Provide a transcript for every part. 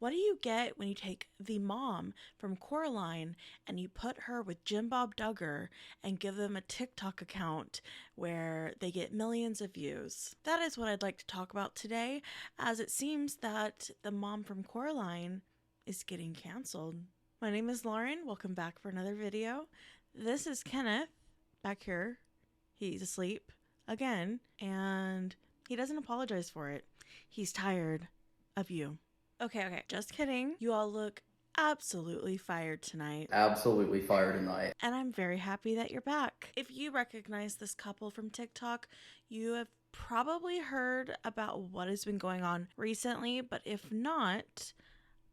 What do you get when you take the mom from Coraline and you put her with Jim Bob Duggar and give them a TikTok account where they get millions of views? That is what I'd like to talk about today, as it seems that the mom from Coraline is getting canceled. My name is Lauren. Welcome back for another video. This is Kenneth back here. He's asleep again, and he doesn't apologize for it. He's tired of you. Okay, just kidding. You all look absolutely fired tonight. Absolutely fired tonight. And I'm very happy that you're back. If you recognize this couple from TikTok, you have probably heard about what has been going on recently, but if not,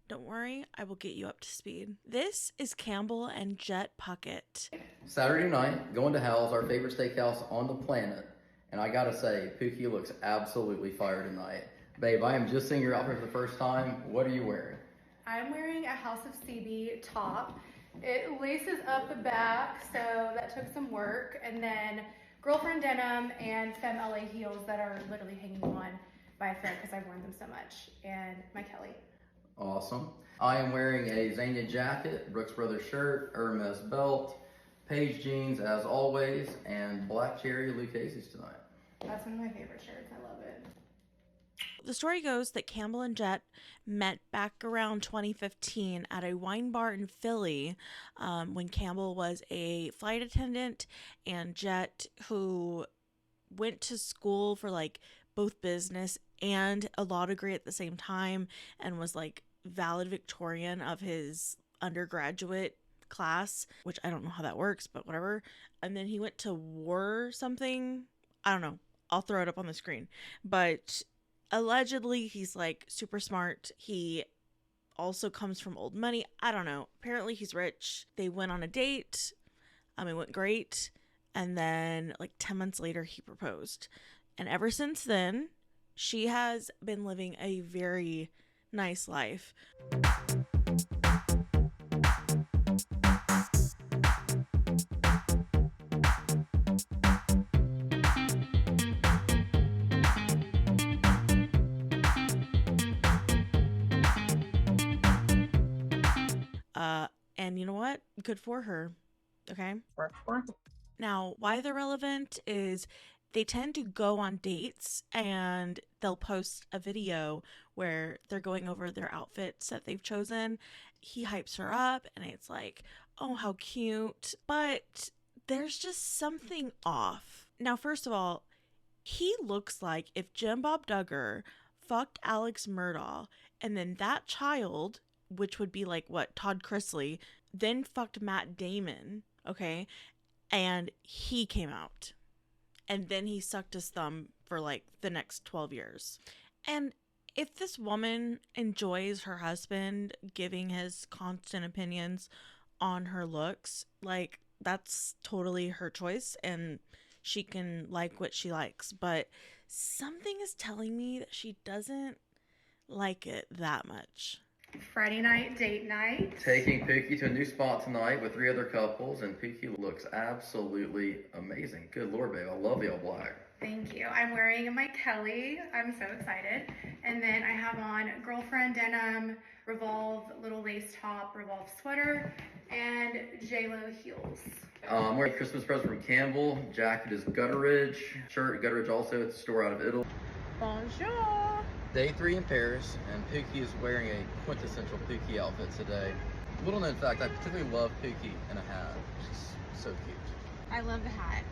don't worry, I will get you up to speed. This is Campbell and Jett Puckett. Saturday night, going to Hal's, our favorite steakhouse on the planet. And I gotta say, Pookie looks absolutely fired tonight. Babe, I am just seeing your outfit for the first time. What are you wearing? I'm wearing a House of CB top. It laces up the back, so that took some work. And then girlfriend denim and femme LA heels that are literally hanging on by a thread because I've worn them so much. And my Kelly. Awesome. I am wearing a Zania jacket, Brooks Brothers shirt, Hermes belt, Paige jeans as always, and black cherry Lucchese's tonight. That's one of my favorite shirts. I love it. The story goes that Campbell and Jett met back around 2015 at a wine bar in Philly when Campbell was a flight attendant and Jett, who went to school for like both business and a law degree at the same time and was like valedictorian of his undergraduate class, which I don't know how that works, but whatever. And then he went to war or something. I don't know. I'll throw it up on the screen. But allegedly, he's like super smart. He also comes from old money. I don't know. Apparently, he's rich. They went on a date. It went great. And then, like 10 months later, he proposed. And ever since then, she has been living a very nice life. And you know what? Good for her. Okay. Now, why they're relevant is they tend to go on dates and they'll post a video where they're going over their outfits that they've chosen. He hypes her up and it's like, oh, how cute. But there's just something off. Now, first of all, he looks like if Jim Bob Duggar fucked Alex Murdaugh and then that child, which would be like what, Todd Chrisley, then fucked Matt Damon, okay? And he came out. And then he sucked his thumb for like the next 12 years. And if this woman enjoys her husband giving his constant opinions on her looks, like that's totally her choice and she can like what she likes. But something is telling me that she doesn't like it that much. Friday night, date night. Taking Pookie to a new spot tonight with 3 other couples, and Pookie looks absolutely amazing. Good Lord, babe. I love the all black. Thank you. I'm wearing my Kelly. I'm so excited. And then I have on girlfriend denim, Revolve little lace top, Revolve sweater, and J-Lo heels. I'm wearing a Christmas present from Campbell. Jacket is Gutteridge. Shirt, Gutteridge also. It's a store out of Italy. Bonjour. Day 3 in Paris, and Pookie is wearing a quintessential Pookie outfit today. Little known fact, I particularly love Pookie in a hat. She's so cute. I love the hat.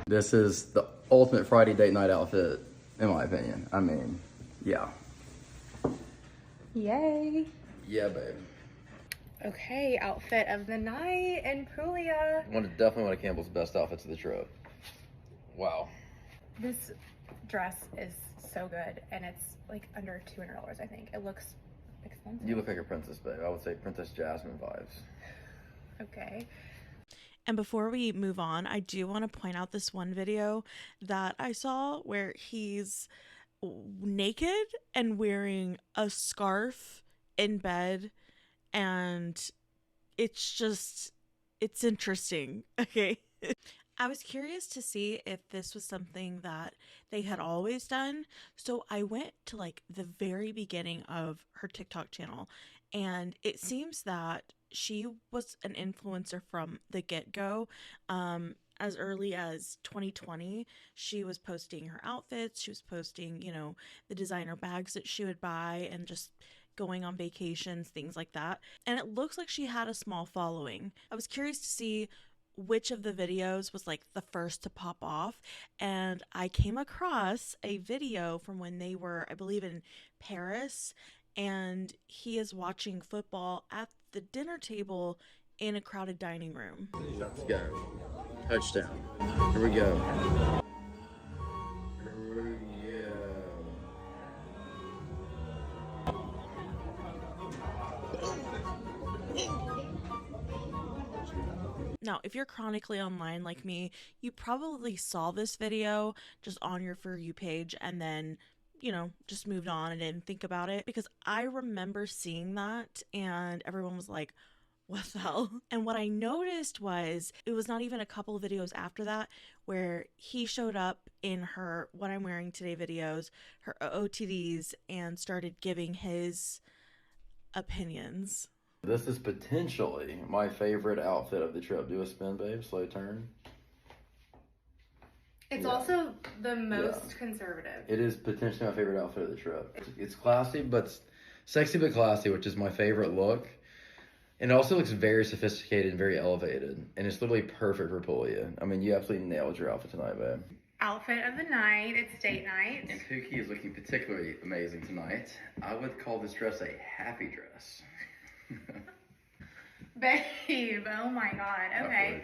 This is the ultimate Friday date night outfit, in my opinion. I mean, yeah. Yay. Yeah, babe. Okay, outfit of the night in Puglia. Definitely one of Campbell's best outfits of the trip. Wow. This dress is so good, and it's like under $200, I think. It looks expensive. You look like a princess, babe. I would say Princess Jasmine vibes. Okay. And before we move on, I do want to point out this one video that I saw where he's naked and wearing a scarf in bed, and it's interesting. Okay. I was curious to see if this was something that they had always done. So I went to like the very beginning of her TikTok channel, and it seems that she was an influencer from the get-go. As early as 2020, she was posting her outfits, she was posting, the designer bags that she would buy and just going on vacations, things like that. And it looks like she had a small following. I was curious to see which of the videos was like the first to pop off, and I came across a video from when they were, I believe, in Paris, and he is watching football at the dinner table in a crowded dining room. Let's go. Touchdown. Here we go. Now, if you're chronically online like me, you probably saw this video just on your For You page and then, just moved on and didn't think about it, because I remember seeing that and everyone was like, what the hell? And what I noticed was it was not even a couple of videos after that where he showed up in her What I'm Wearing Today videos, her OTDs, and started giving his opinions. This is potentially my favorite outfit of the trip. Do a spin, babe. Slow turn. It's also the most conservative. It is potentially my favorite outfit of the trip. It's classy, but sexy but classy, which is my favorite look. And it also looks very sophisticated and very elevated. And it's literally perfect for Puglia. I mean, you absolutely nailed your outfit tonight, babe. Outfit of the night. It's date night. And Pookie is looking particularly amazing tonight. I would call this dress a happy dress. Babe, oh my god. Okay.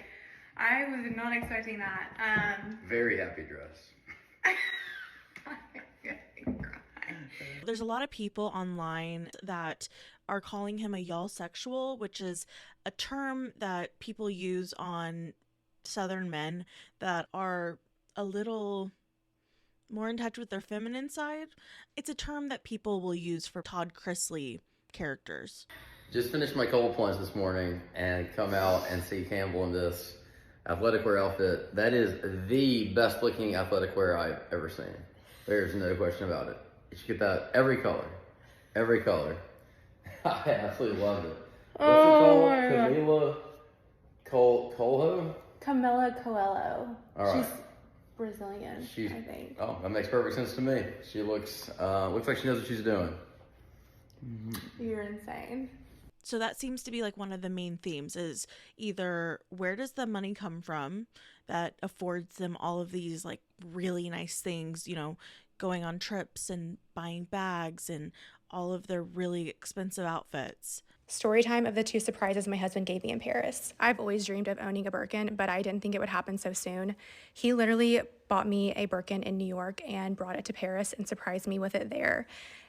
I was not expecting that. Very happy dress. There's a lot of people online that are calling him a y'all sexual, which is a term that people use on Southern men that are a little more in touch with their feminine side. It's a term that people will use for Todd Chrisley characters. Just finished my cold plunge this morning and come out and see Campbell in this athletic wear outfit. That is the best looking athletic wear I've ever seen. There's no question about it. You should get that every color. Every color. I absolutely love it. What's it called? Camila Coelho. All right. She's Brazilian, I think. Oh, that makes perfect sense to me. She looks like she knows what she's doing. You're insane. So that seems to be like one of the main themes, is either where does the money come from that affords them all of these like really nice things, going on trips and buying bags and all of their really expensive outfits. Story time of the 2 surprises my husband gave me in Paris. I've always dreamed of owning a Birkin, but I didn't think it would happen so soon. He literally bought me a Birkin in New York and brought it to Paris and surprised me with it there.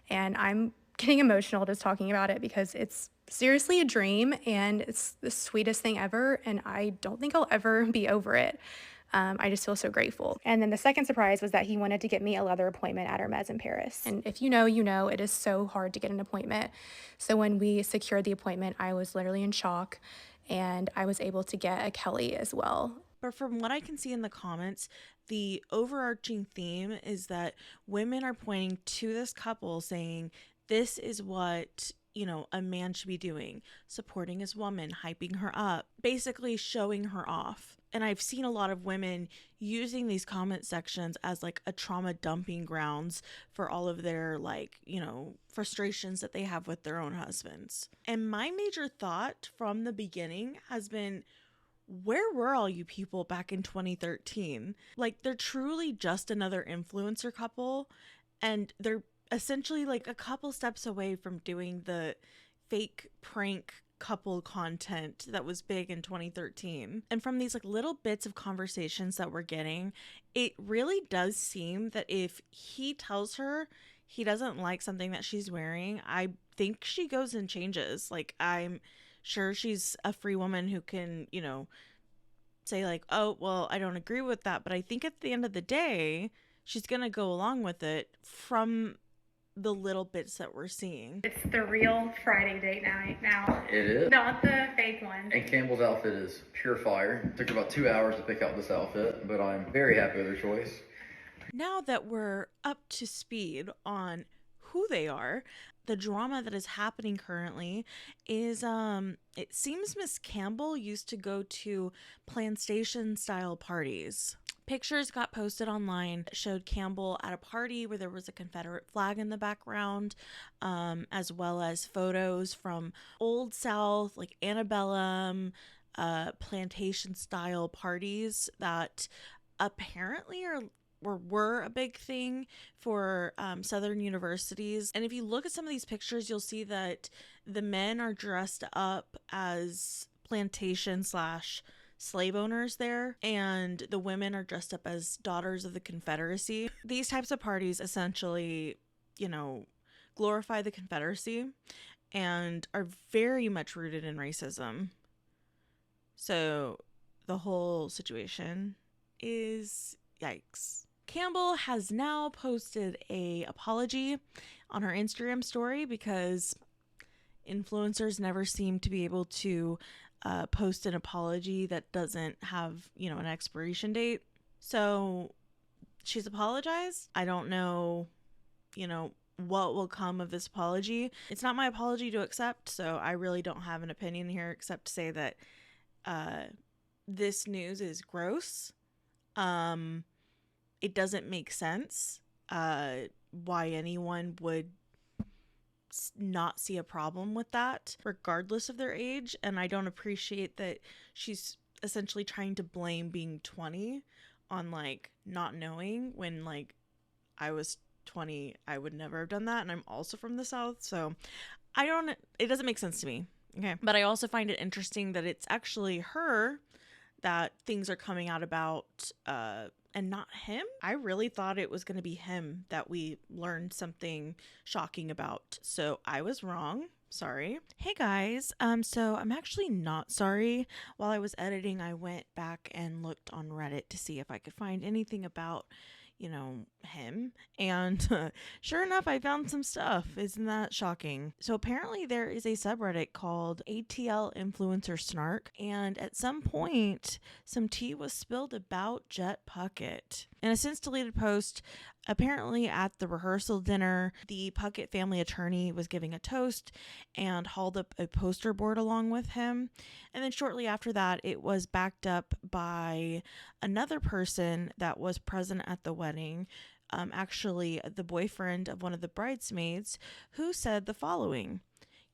And I'm getting emotional just talking about it because it's seriously a dream and it's the sweetest thing ever, and I don't think I'll ever be over it. I just feel so grateful. And then the second surprise was that he wanted to get me a leather appointment at Hermes in Paris. And if you know, it is so hard to get an appointment. So when we secured the appointment, I was literally in shock, and I was able to get a Kelly as well. But from what I can see in the comments, the overarching theme is that women are pointing to this couple saying, this is what, a man should be doing, supporting his woman, hyping her up, basically showing her off. And I've seen a lot of women using these comment sections as like a trauma dumping grounds for all of their frustrations that they have with their own husbands. And my major thought from the beginning has been, where were all you people back in 2013? Like, they're truly just another influencer couple, and they're essentially like a couple steps away from doing the fake prank couple content that was big in 2013. And from these like little bits of conversations that we're getting, it really does seem that if he tells her he doesn't like something that she's wearing, I think she goes and changes. Like, I'm sure she's a free woman who can, say like, oh, well, I don't agree with that, but I think at the end of the day, she's gonna go along with it from the little bits that we're seeing. It's the real Friday date night now. It is. Not the fake one. And Campbell's outfit is pure fire. It took about 2 hours to pick out this outfit, but I'm very happy with her choice. Now that we're up to speed on who they are, the drama that is happening currently is it seems Miss Campbell used to go to plantation style parties. Pictures got posted online that showed Campbell at a party where there was a Confederate flag in the background, as well as photos from Old South, like antebellum, plantation style parties that apparently were a big thing for Southern universities. And if you look at some of these pictures, you'll see that the men are dressed up as plantation / slave owners there, and the women are dressed up as daughters of the Confederacy. These types of parties essentially, glorify the Confederacy and are very much rooted in racism. So the whole situation is yikes. Campbell has now posted a apology on her Instagram story because influencers never seem to be able to post an apology that doesn't have, an expiration date. So she's apologized. I don't know, what will come of this apology. It's not my apology to accept, so I really don't have an opinion here except to say that this news is gross. It doesn't make sense why anyone would not see a problem with that, regardless of their age. And I don't appreciate that she's essentially trying to blame being 20 on not knowing, when I was 20, I would never have done that. And I'm also from the South, so it doesn't make sense to me. Okay. But I also find it interesting that it's actually her that things are coming out about, and not him. I really thought it was going to be him that we learned something shocking about. So I was wrong. Sorry. Hey guys. So I'm actually not sorry. While I was editing, I went back and looked on Reddit to see if I could find anything about, him. And sure enough, I found some stuff. Isn't that shocking? So apparently there is a subreddit called ATL Influencer Snark. And at some point, some tea was spilled about Jett Puckett. In a since deleted post, apparently at the rehearsal dinner, the Puckett family attorney was giving a toast and hauled up a poster board along with him. And then shortly after that, it was backed up by another person that was present at the wedding, actually the boyfriend of one of the bridesmaids, who said the following: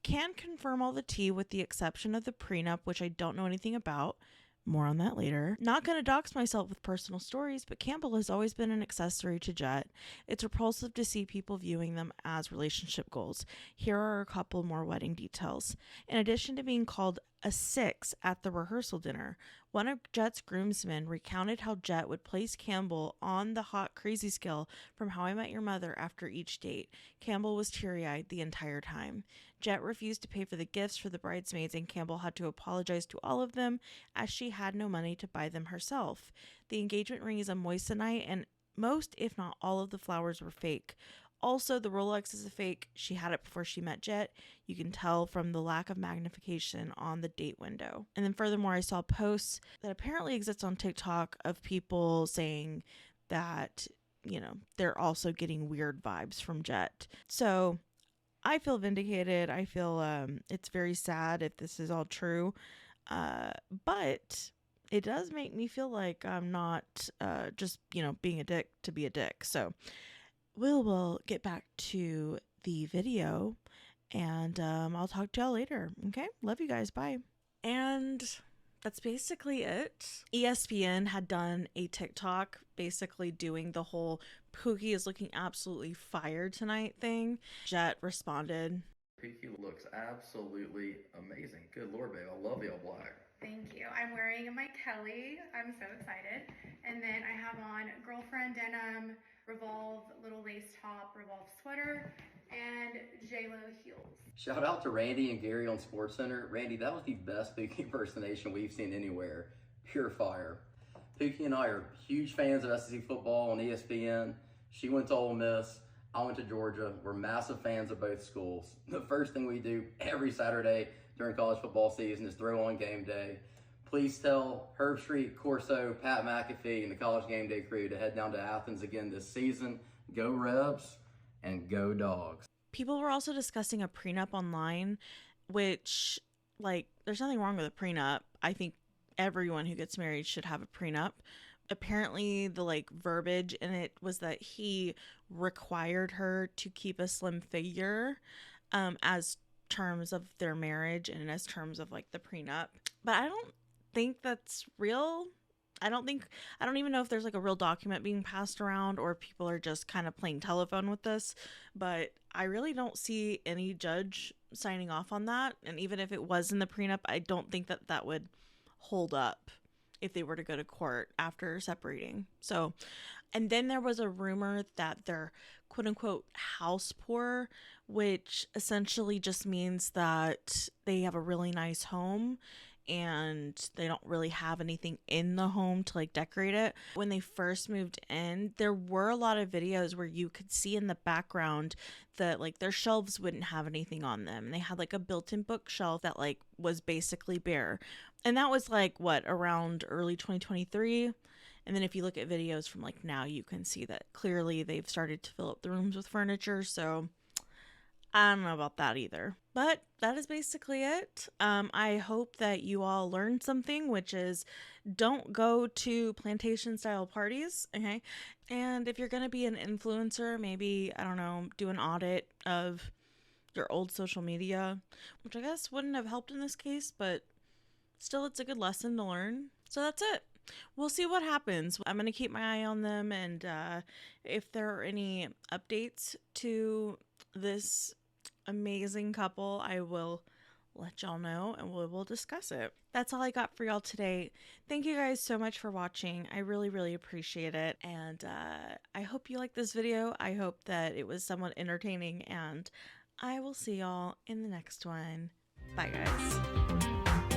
"Can confirm all the tea with the exception of the prenup, which I don't know anything about. More on that later. Not going to dox myself with personal stories, but Campbell has always been an accessory to Jett. It's repulsive to see people viewing them as relationship goals. Here are a couple more wedding details. In addition to being called a 6 at the rehearsal dinner, one of Jett's groomsmen recounted how Jett would place Campbell on the hot crazy scale from How I Met Your Mother after each date. Campbell was teary-eyed the entire time. Jett refused to pay for the gifts for the bridesmaids, and Campbell had to apologize to all of them as she had no money to buy them herself. The engagement ring is a moissanite, and most, if not all, of the flowers were fake. Also, the Rolex is a fake. She had it before she met Jett. You can tell from the lack of magnification on the date window." And then furthermore, I saw posts that apparently exist on TikTok of people saying that, they're also getting weird vibes from Jett. So I feel vindicated. I feel it's very sad if this is all true. But it does make me feel like I'm not just, being a dick to be a dick. So we'll get back to the video, and I'll talk to y'all later. Okay? Love you guys. Bye. And that's basically it. ESPN had done a TikTok basically doing the whole Pookie is looking absolutely fired tonight thing. Jett responded, Pookie looks absolutely amazing. Good Lord, babe. I love the all black. Thank you. I'm wearing my Kelly. I'm so excited. And then I have on girlfriend denim, Revolve little lace top, Revolve sweater, and JLo heels. Shout out to Randy and Gary on SportsCenter. Randy, that was the best Pookie impersonation we've seen anywhere. Pure fire. Pookie and I are huge fans of SEC football on ESPN. She went to Ole Miss. I went to Georgia. We're massive fans of both schools. The first thing we do every Saturday during college football season is throw on game day. Please tell Herb Street, Corso, Pat McAfee, and the College Game Day crew to head down to Athens again this season. Go Rebs and go Dogs. People were also discussing a prenup online, which, like, there's nothing wrong with a prenup. I think everyone who gets married should have a prenup. Apparently, the, like, verbiage in it was that he required her to keep a slim figure as terms of their marriage and as terms of, like, the prenup. But I don't think that's real. I don't even know if there's like a real document being passed around or people are just kind of playing telephone with this, but I really don't see any judge signing off on that. And even if it was in the prenup, I don't think that that would hold up if they were to go to court after separating. So, and then there was a rumor that they're quote unquote house poor, which essentially just means that they have a really nice home and they don't really have anything in the home to like decorate it. When they first moved in, there were a lot of videos where you could see in the background that like their shelves wouldn't have anything on them. And they had like a built-in bookshelf that like was basically bare. And that was like what, around early 2023. And then if you look at videos from like now, you can see that clearly they've started to fill up the rooms with furniture. So I don't know about that either. But that is basically it. I hope that you all learned something, which is don't go to plantation style parties, okay? And if you're going to be an influencer, maybe, I don't know, do an audit of your old social media, which I guess wouldn't have helped in this case, but still it's a good lesson to learn. So that's it. We'll see what happens. I'm going to keep my eye on them, and if there are any updates to this amazing couple, I will let y'all know and we will discuss it. That's all I got for y'all today. Thank you guys so much for watching. I really appreciate it, and I hope you liked this video. I hope that it was somewhat entertaining, and I will see y'all in the next one. Bye guys.